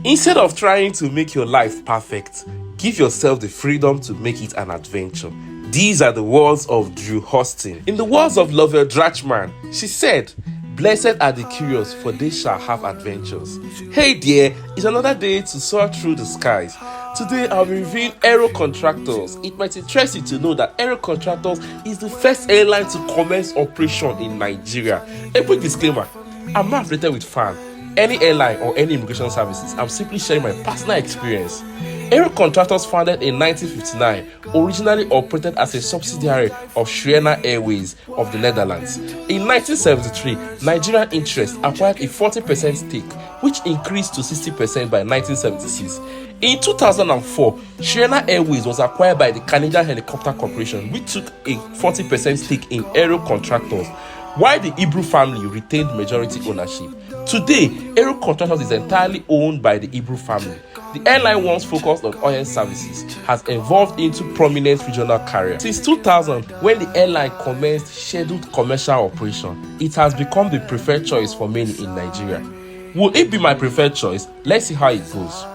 Instead of trying to make your life perfect, give yourself the freedom to make it an adventure. These are the words of Drew Houston. In the words of Lovell Drachman, she said, "Blessed are the curious, for they shall have adventures." Hey dear, it's another day to soar through the skies. Today I'll be reviewing Aero Contractors. It might interest you to know that Aero Contractors is the first airline to commence operation in Nigeria. A quick disclaimer, I'm not affiliated with FAN, any airline or any immigration services. I'm simply sharing my personal experience. Aero Contractors, founded in 1959, originally operated as a subsidiary of Schiena Airways of the Netherlands. In 1973, Nigerian Interest acquired a 40% stake, which increased to 60% by 1976. In 2004, Schiena Airways was acquired by the Canadian Helicopter Corporation, which took a 40% stake in Aero Contractors, while the Hebrew family retained majority ownership. Today, Aero Contractors is entirely owned by the Hebrew family. The airline, once focused on oil services, has evolved into prominent regional carrier. Since 2000, when the airline commenced scheduled commercial operation, it has become the preferred choice for many in Nigeria. Will it be my preferred choice? Let's see how it goes.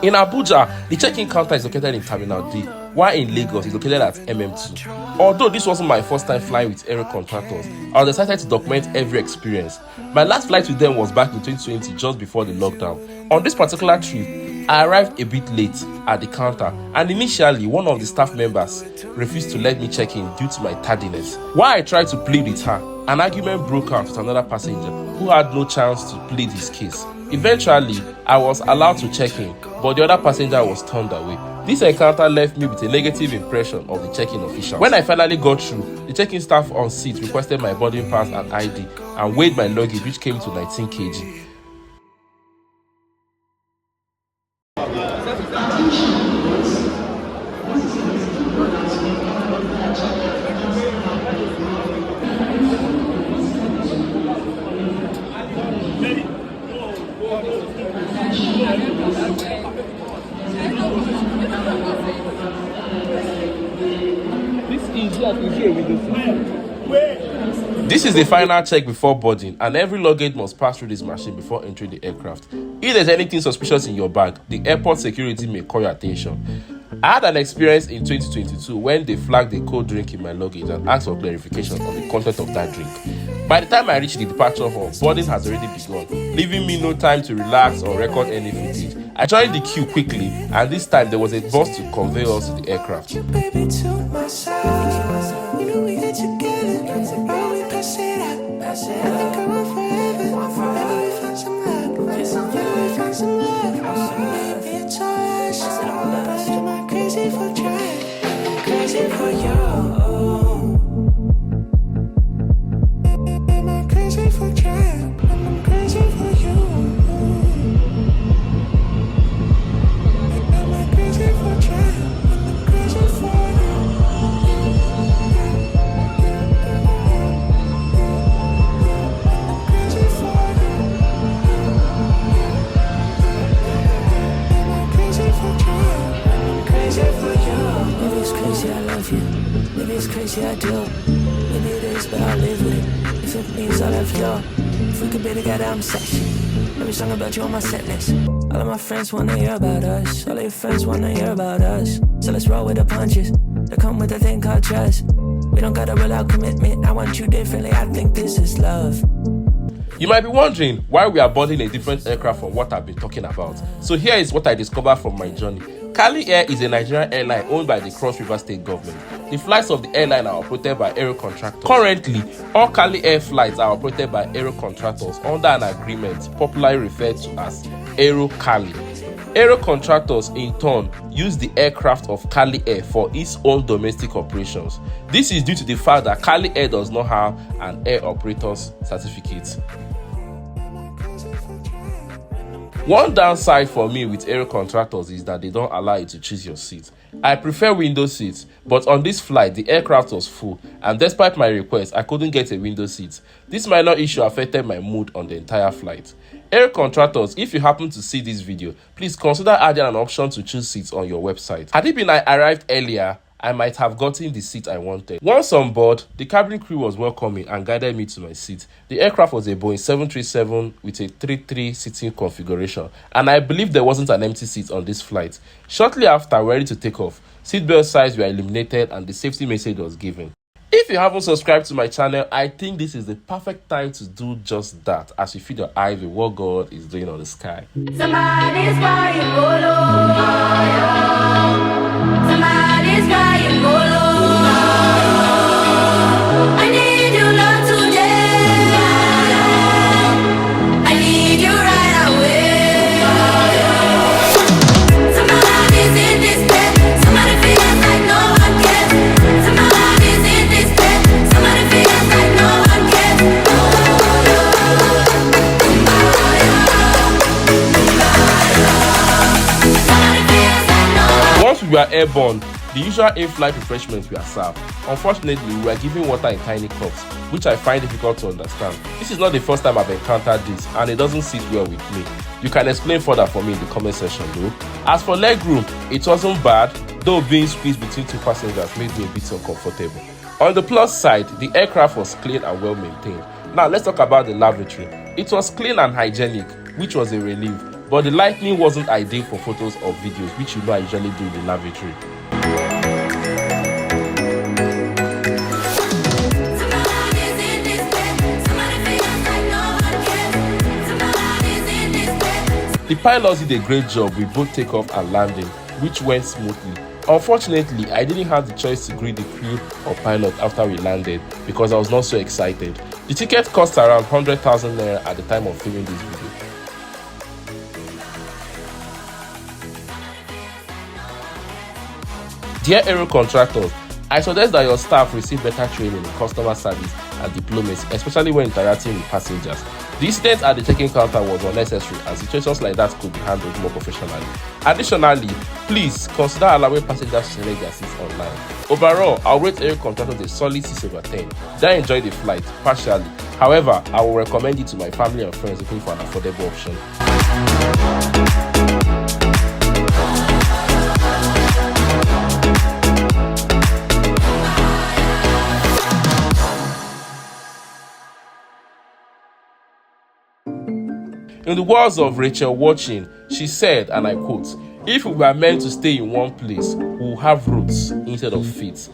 In Abuja, the check-in counter is located in Terminal D, while in Lagos it's located at MM2. Although this wasn't my first time flying with Aero Contractors, I was excited to document every experience. My last flight with them was back in 2020, just before the lockdown. On this particular trip, I arrived a bit late at the counter, and initially one of the staff members refused to let me check in due to my tardiness. While I tried to plead with her, an argument broke out with another passenger who had no chance to plead his case. Eventually, I was allowed to check in, but the other passenger was turned away. This encounter left me with a negative impression of the check-in official. When I finally got through, the check-in staff on seat requested my boarding pass and ID and weighed my luggage, which came to 19 kg. This is the final check before boarding, and every luggage must pass through this machine before entering the aircraft. If there's anything suspicious in your bag, the airport security may call your attention. I had an experience in 2022 when they flagged a cold drink in my luggage and asked for clarification on the content of that drink. By the time I reached the departure hall, boarding has already begun, leaving me no time to relax or record any footage. I joined the queue quickly, and this time there was a bus to convey us to the aircraft. Crazy I do. Maybe it is, but I'll live with it. If it means I'll have y'all. If we could be together, I'm sexy. Every song about you on my set list. All of my friends wanna hear about us. All of your friends wanna hear about us. So let's roll with the punches. They come with a thing called trust. We don't gotta rule out commitment. I want you differently. I think this is love. You might be wondering why we are boarding a different aircraft from what I've been talking about. So here is what I discovered from my journey. Cali Air is a Nigerian airline owned by the Cross River State government. The flights of the airline are operated by Aero Contractors. Currently, all Cali Air flights are operated by Aero Contractors under an agreement popularly referred to as Aero Cali. Aero Contractors, in turn, use the aircraft of Cali Air for its own domestic operations. This is due to the fact that Cali Air does not have an air operator's certificate. One downside for me with Aero Contractors is that they don't allow you to choose your seat. I prefer window seats, but on this flight, the aircraft was full, and despite my request, I couldn't get a window seat. This minor issue affected my mood on the entire flight. Aero Contractors, if you happen to see this video, please consider adding an option to choose seats on your website. Had it been I arrived earlier, I might have gotten the seat I wanted. Once on board, the cabin crew was welcoming and guided me to my seat. The aircraft was a Boeing 737 with a 3-3 seating configuration, and I believe there wasn't an empty seat on this flight. Shortly after, ready to take off, seatbelt signs were eliminated and the safety message was given. If you haven't subscribed to my channel, I think this is the perfect time to do just that as you feed your eyes with what God is doing on the sky. Somebody's crying, Bolo. Somebody's crying, Bolo. I need you not today. I need you right away. Somebody's in this bed. Somebody feels like no one cares. Somebody's in this bed. Somebody feels like no one cares. Once we were airborne, the usual in-flight refreshments were served. Unfortunately, we were given water in tiny cups, which I find difficult to understand. This is not the first time I've encountered this, and it doesn't sit well with me. You can explain further for me in the comment section though. As for leg room, it wasn't bad, though being squeezed between two passengers made me a bit uncomfortable. On the plus side, the aircraft was clean and well maintained. Now let's talk about the lavatory. It was clean and hygienic, which was a relief. But the lighting wasn't ideal for photos or videos, which you know I usually do in the lavatory. The pilots did a great job with both takeoff and landing, which went smoothly. Unfortunately, I didn't have the choice to greet the crew or pilot after we landed because I was not so excited. The ticket cost around 100,000 naira at the time of filming this video. Dear Aero Contractors, I suggest that your staff receive better training in customer service and diplomacy, especially when interacting with passengers. The incident at the check-in counter was unnecessary and situations like that could be handled more professionally. Additionally, please consider allowing passengers to select their seats online. Overall, I'll rate Aero Contractors a solid 6/10. They enjoyed the flight, partially. However, I will recommend it to my family and friends looking for an affordable option. In the words of Rachel Watching, she said, and I quote, "If we were meant to stay in one place, we will have roots instead of feet."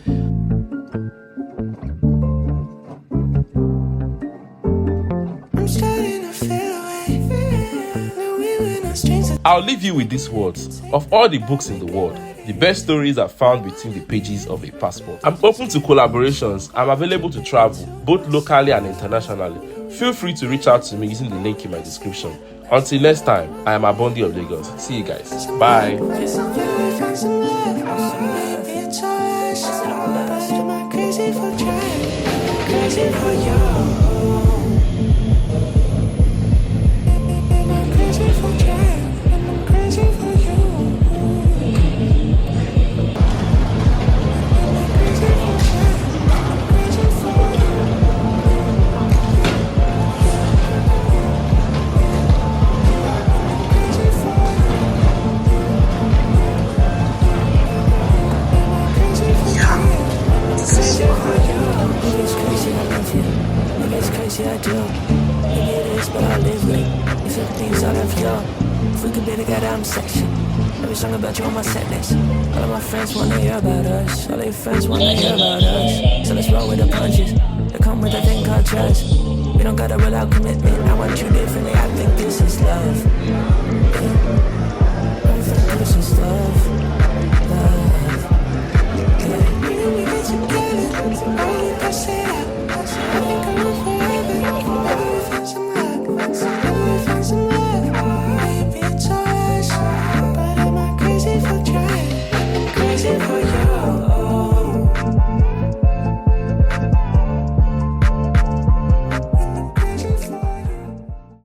I'll leave you with these words. Of all the books in the world, the best stories are found between the pages of a passport. I'm open to collaborations. I'm available to travel, both locally and internationally. Feel free to reach out to me using the link in my description. Until next time, I am Abundyoflagos. See you guys. Bye. I do. Maybe it is, but I live with it. If it means I love you, if we could be together, I'm section. Every song about you on my set list. All of my friends wanna hear about us. All your friends wanna hear about us. So let's roll with the punches. They come with a thing called trust. We don't gotta roll out commitment. I want you differently. I think this is love. Yeah.